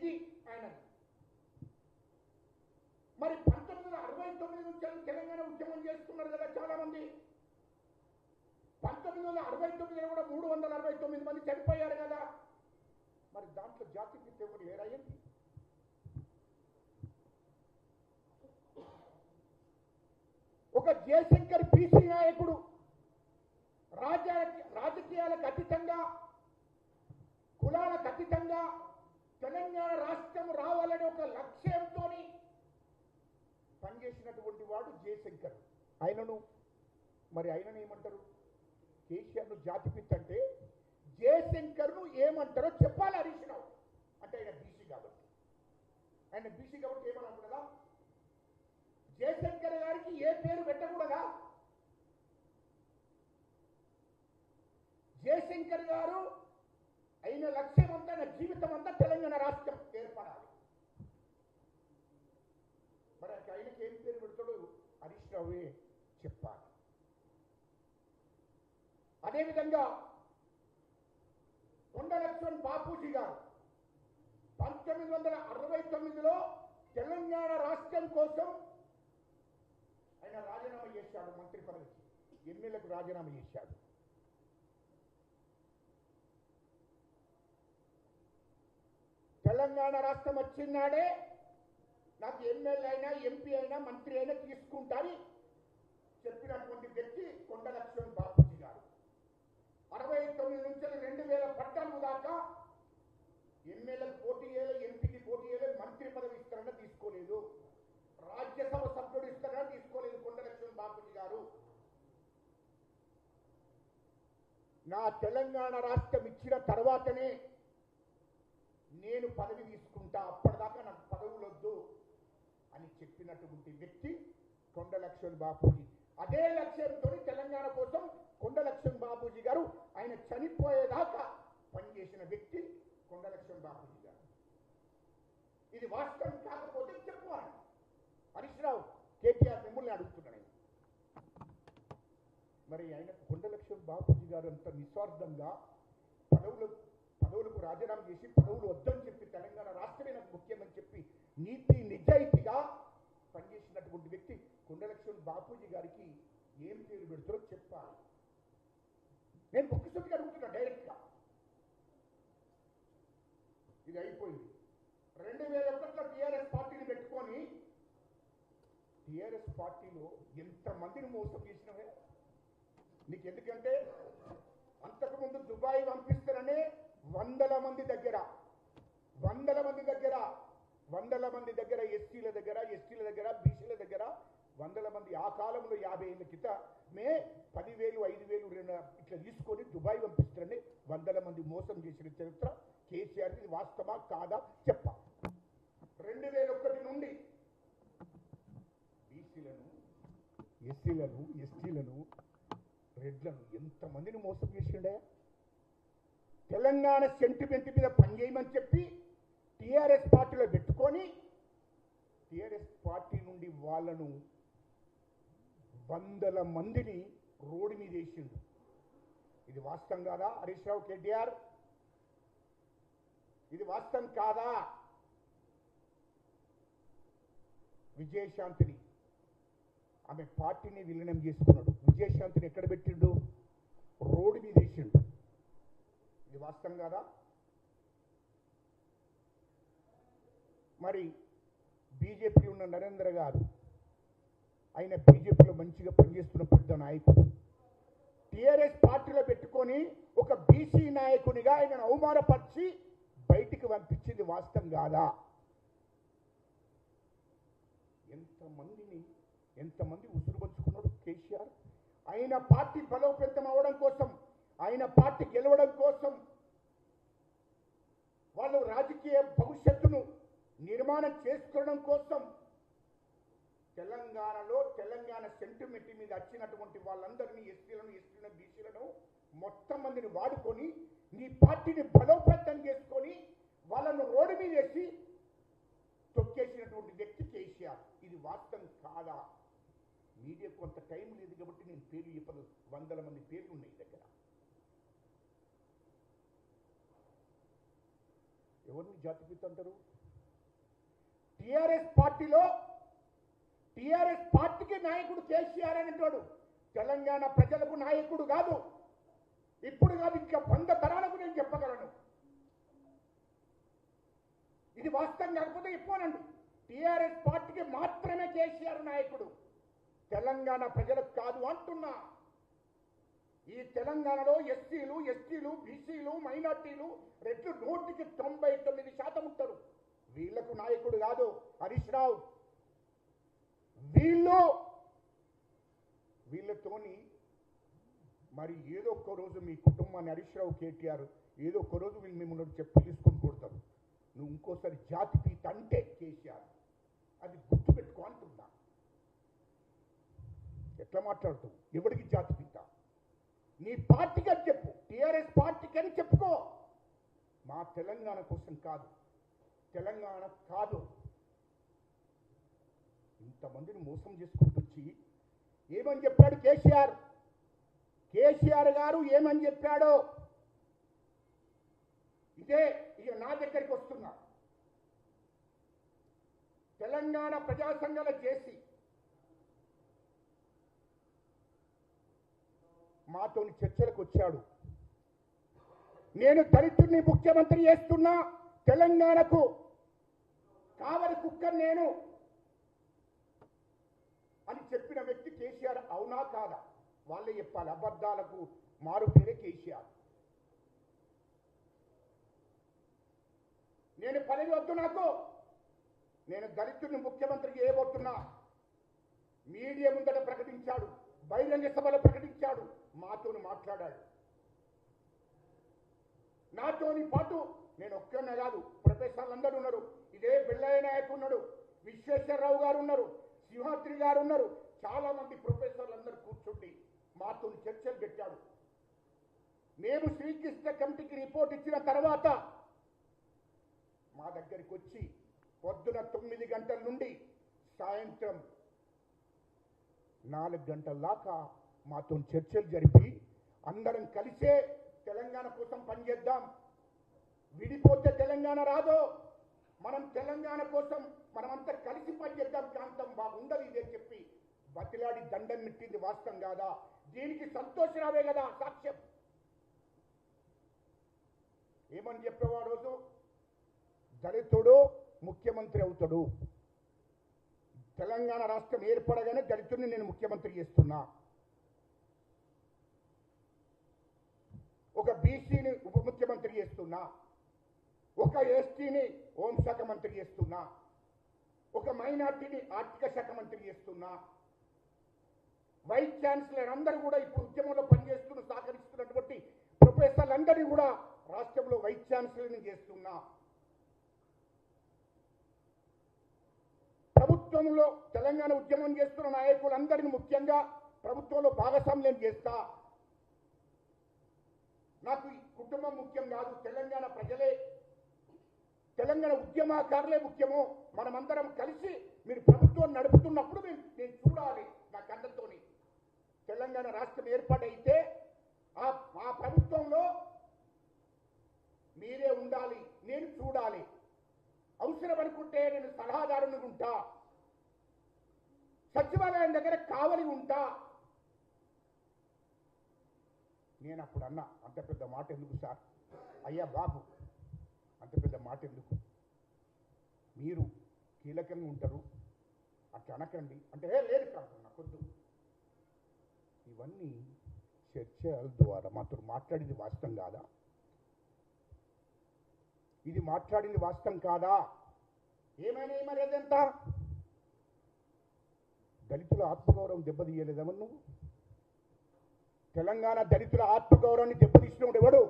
ఇది ఆయన. మరి 1969 నుంచి తెలంగాణ ఉద్యమం చేస్తున్నారు కదా చాలా మంది. 1969లో కూడా 369 మంది చనిపోయారు కదా. మరి దాంట్లో జాతిపిత ఒకటి ఏరాయింది. ఒక జయశంకర్ బీసీ నాయకుడు రాజకీయాలకు అతీతంగా, కులాలకు అతీతంగా తెలంగాణ రాష్ట్రం రావాలనే ఒక లక్ష్యంతో పనిచేసినటువంటి వాడు జయశంకర్. ఆయనను ఏమంటారు? కేసీఆర్ను జాతిపిత్ అంటే జయశంకర్ను ఏమంటారో చెప్పాలి హరీష్ రావు. అంటే ఆయన బీసీ కాబట్టి ఏమన్నా కదా, జయశంకర్ గారికి ఏ పేరు పెట్టకూడదా? జయశంకర్ గారు అయిన లక్ష్యం అంతా, నా జీవితం అంతా తెలంగాణ రాష్ట్రం ఏర్పడాలి. మరి ఆయనకి ఏం పేరు పెడతాడు హరీష్ రావే చెప్పాలి. అదేవిధంగా కొండ లక్ష్మణ్ బాపూజీ గారు 1969లో తెలంగాణ రాష్ట్రం కోసం ఆయన రాజీనామా చేశాడు. మంత్రి పదవికి, ఎమ్మెల్యేకు రాజీనామా చేశాడు. తెలంగాణ రాష్ట్రం వచ్చినాడే నాకు ఎమ్మెల్యే అయినా, ఎంపీ అయినా, మంత్రి అయినా తీసుకుంటారని చెప్పినటువంటి వ్యక్తి కొండ లక్ష్మణ్ బాపూజీ గారు. 69 నుంచి 2014 దాకా ఎమ్మెల్యేలకు పోటీ చేయలేదు, ఎంపీకి పోటీ చేయలేదు, మంత్రి పదవి ఇస్తారన్నా తీసుకోలేదు, రాజ్యసభ సభ్యుడు ఇస్తారన్నా తీసుకోలేదు కొండ లక్ష్మణ్ బాపూజీ గారు. నా తెలంగాణ రాష్ట్రం ఇచ్చిన తర్వాతనే నేను పదవి తీసుకుంటా, అప్పటిదాకా నాకు పదవులు వద్దు అని చెప్పినటువంటి వ్యక్తి కొండ లక్ష్మణ్ బాపూజీ. అదే లక్ష్యంతో తెలంగాణ కోసం కొండ లక్ష్మణ్ బాపూజీ గారు ఆయన చనిపోయేదాకా పనిచేసిన వ్యక్తి కొండ లక్ష్మణ్ బాపూజీ గారు. ఇది వాస్తవం కాకపోతే చెప్పుకోవాలి. హరీష్ రావు, కేటీఆర్ మిమ్మల్ని అడుగుతున్నాను. మరి ఆయన కొండ లక్ష్మణ్ బాపూజీ గారు అంత నిస్వార్థంగా పదవులకు రాజీనామా చేసి పదవులు వద్దని చెప్పి తెలంగాణ రాష్ట్రమే నాకు ముఖ్యమని చెప్పి నీతి నిజాయితీగా పనిచేసినటువంటి వ్యక్తి కొండ లక్ష్మణ్ బాపూజీ గారికి ఏం పేరు పెడతారో చెప్పాలి. నేను ఒక్కసారిగా అడుగుతున్నా డైరెక్ట్గా. ఇది అయిపోయింది. 2001లో టీఆర్ఎస్ పార్టీని పెట్టుకొని టీఆర్ఎస్ పార్టీలో ఎంతమందిని మోసం చేసినవే నీకు. ఎందుకంటే అంతకుముందు దుబాయ్ పంపిస్తారనే వందల మంది దగ్గర ఎస్సీల దగ్గర, ఎస్టీల దగ్గర, బీసీల దగ్గర వందల మంది ఆ కాలంలో 50 ఏళ్ళ క్రితమే 10,000, 5,000 ఇట్లా తీసుకొని దుబాయ్ పంపిస్తారని వందల మంది మోసం చేసిన చరిత్ర కేసీఆర్. ఇది వాస్తవా కాదా చెప్పా. 2001 నుండి బీసీలను, ఎస్సీలను, ఎస్టీలను, రెడ్లను ఎంతమందిని మోసం చేసిండే. తెలంగాణ సెంటిమెంట్ మీద పనిచేయమని చెప్పి టీఆర్ఎస్ పార్టీలో పెట్టుకొని టీఆర్ఎస్ పార్టీ నుండి వాళ్ళను వందల మందిని రోడ్డు మీద వేసిండు. ఇది వాస్తవం కాదా హరీష్ రావు, కేటీఆర్? ఇది వాస్తవం కాదా? విజయశాంతిని, ఆమె పార్టీని విలీనం చేసుకున్నాడు. విజయశాంతిని ఎక్కడ పెట్టిండు? రోడ్డు మీద వేసిండు. ఇది వాస్తవం కాదా? మరి బీజేపీ ఉన్న నరేంద్ర గారు, ఆయన బీజేపీలో మంచిగా పనిచేస్తున్న పెద్ద నాయకుడు, టీఆర్ఎస్ పార్టీలో పెట్టుకొని ఒక బీసీ నాయకునిగా ఆయనను అవమానపరిచి బయటికి పంపించింది వాస్తవం కాదా? ఎంతమంది ఉసురుపరుచుకున్నాడు కేసీఆర్. ఆయన పార్టీ బలోపేతం అవ్వడం కోసం, ఆయన పార్టీ గెలవడం కోసం, వాళ్ళు రాజకీయ భవిష్యత్తును నిర్మాణం చేసుకోవడం కోసం తెలంగాణలో తెలంగాణ సెంటిమెంట్ మీద వచ్చినటువంటి వాళ్ళందరినీ, ఎస్టీలను, బీసీలను మొత్తం మందిని వాడుకొని నీ పార్టీని బలోపేతం చేసుకొని వాళ్ళను రోడ్డు మీద వేసి తొక్కేసినటువంటి వ్యక్తి కేసీఆర్. ఇది వాస్తవం కాదా? మీడియా కొంత టైం లేదు కాబట్టి నేను పేర్లు చెప్పదు, వందల మంది పేర్లు ఉన్నాయి దగ్గర. ఎవరిని జాతిపిత అంటారు? టిఆర్ఎస్ పార్టీకి నాయకుడు కేసీఆర్ అనేటోడు తెలంగాణ ప్రజలకు నాయకుడు కాదు. ఇప్పుడు కాదు, ఇంకా 100 తరాలకు నేను చెప్పగలను. ఇది వాస్తవం కాకపోతే ఇప్పునండి. టిఆర్ఎస్ పార్టీకి మాత్రమే కేసీఆర్ నాయకుడు, తెలంగాణ ప్రజలకు కాదు అంటున్నా. ఈ తెలంగాణలో ఎస్సీలు, ఎస్టీలు, బీసీలు, మైనార్టీలు రెట్లు 100కి 99% ఉంటారు. వీళ్లకు నాయకుడు కాదు హరీష్ రావు. వీళ్ళతోని మరి ఏదో ఒక్క రోజు మీ కుటుంబాన్ని హరీష్ రావు, కేటీఆర్ ఏదో ఒక్క రోజు వీళ్ళు మిమ్మల్ని చెప్పు తీసుకొని కొడతారు. నువ్వు ఇంకోసారి జాతిపీత అంటే కేసీఆర్, అది గుర్తుపెట్టుకో అంటున్నా. ఎట్లా మాట్లాడుతావు? ఎవరికి జాతిపీత? నీ పార్టీకి అని చెప్పు, టిఆర్ఎస్ పార్టీకి అని చెప్పుకో. మా తెలంగాణ కోసం కాదు, తెలంగాణ కాదు. ఇంతమందిని మోసం చేసుకుంటూ వచ్చి ఏమని చెప్పాడు కేసీఆర్ గారు ఏమని చెప్పాడో ఇదే ఇక నా దగ్గరికి వస్తున్నా. తెలంగాణ ప్రజా సంఘాలు చేసి మాతోని చర్చలకు వచ్చాడు. నేను దళితుడిని ముఖ్యమంత్రి చేస్తున్నా, తెలంగాణకు కావలి కుక్క నేను అని చెప్పిన వ్యక్తి కేసీఆర్. అవునా కాదా? వాళ్ళే చెప్పాలి. అబద్ధాలకు మారు పేరే కేసీఆర్. నేను పదవి వద్దు నాకు, నేను దళితుడిని ముఖ్యమంత్రి చేయబోతున్నా. మీడియా ముందట ప్రకటించాడు, బహిరంగ సభలో ప్రకటించాడు, మాతోని మాట్లాడాడు. నాతోని పాటు నేను ఒక్కనే కాదు, ప్రొఫెసర్లు అందరూ ఉన్నారు. ఇదే బిళ్ళయ్య నాయక్ ఉన్నాడు, విశ్వేశ్వరరావు గారు ఉన్నారు, సింహాద్రి గారు ఉన్నారు. చాలా మంది ప్రొఫెసర్లు అందరూ కూర్చుండి మాతో చర్చలు పెట్టాడు. మేము శ్రీకృష్ణ కమిటీకి రిపోర్ట్ ఇచ్చిన తర్వాత మా దగ్గరికి వచ్చి పొద్దున 9 గంటల నుండి సాయంత్రం 4 గంటల దాకా మాతో చర్చలు జరిపి అందరం కలిసే తెలంగాణ కోసం పనిచేద్దాం, విడిపోతే తెలంగాణ రాదు, మనం తెలంగాణ కోసం మనమంతా కలిసి పనిచేద్దాం, ప్రాంతం బాగుండదు ఇదే చెప్పి బతిలాడి దండం నెట్టింది. వాస్తవం కాదా? దీనికి సంతోషరావే కదా సాక్ష్యం. ఏమని చెప్పేవా రోజు? దళితుడు ముఖ్యమంత్రి అవుతాడు, తెలంగాణ రాష్ట్రం ఏర్పడగానే దళితుడిని నేను ముఖ్యమంత్రి చేస్తున్నా, ఒక బీసీని ఉప ముఖ్యమంత్రి చేస్తున్నా, ఒక ఎస్టీని హోంశాఖ మంత్రి చేస్తున్నా, ఒక మైనార్టీని ఆర్థిక శాఖ మంత్రి చేస్తున్నా. వైస్ ఛాన్సలర్ అందరూ కూడా ఇప్పుడు ఉద్యమంలో పనిచేస్తున్న సహకరిస్తున్నటువంటి ప్రొఫెసర్లు అందరినీ కూడా రాష్ట్రంలో వైస్ ఛాన్సలర్ని చేస్తున్నా. ప్రభుత్వంలో తెలంగాణ ఉద్యమం చేస్తున్న నాయకులందరినీ ముఖ్యంగా ప్రభుత్వంలో భాగస్వామ్యం చేస్తా. నాకు ఈ కుటుంబం ముఖ్యం కాదు, తెలంగాణ ప్రజలే, తెలంగాణ ఉద్యమకారులే ముఖ్యము. మనమందరం కలిసి మీరు ప్రభుత్వం నడుపుతున్నప్పుడు నేను చూడాలి నా కళ్ళతోని. తెలంగాణ రాష్ట్రం ఏర్పాటైతే ఆ ప్రభుత్వంలో మీరే ఉండాలి, నేను చూడాలి. అవసరం అనుకుంటే నేను సలహాదారుని ఉంటా, సచివాలయం దగ్గర కావలి ఉంటా. నేను అప్పుడు అన్నా, అంత పెద్ద మాట ఎందుకు సార్? అయ్యా బాబు, అంత పెద్ద మాట ఎందుకు? మీరు కీలకంగా ఉంటారు, అట్లా అనకండి అంటే లేదు కాదు నాకొద్దు. ఇవన్నీ చర్చల ద్వారా మాతో మాట్లాడింది వాస్తవం కాదా? ఇది మాట్లాడింది వాస్తవం కాదా? ఏమైనా మర్యాదంత దళితుల ఆత్మగౌరవం దెబ్బతీయలేదమ్మా నువ్వు? తెలంగాణ దళితుల ఆత్మగౌరవాన్ని దెబ్బతీసినప్పుడు ఎవడు?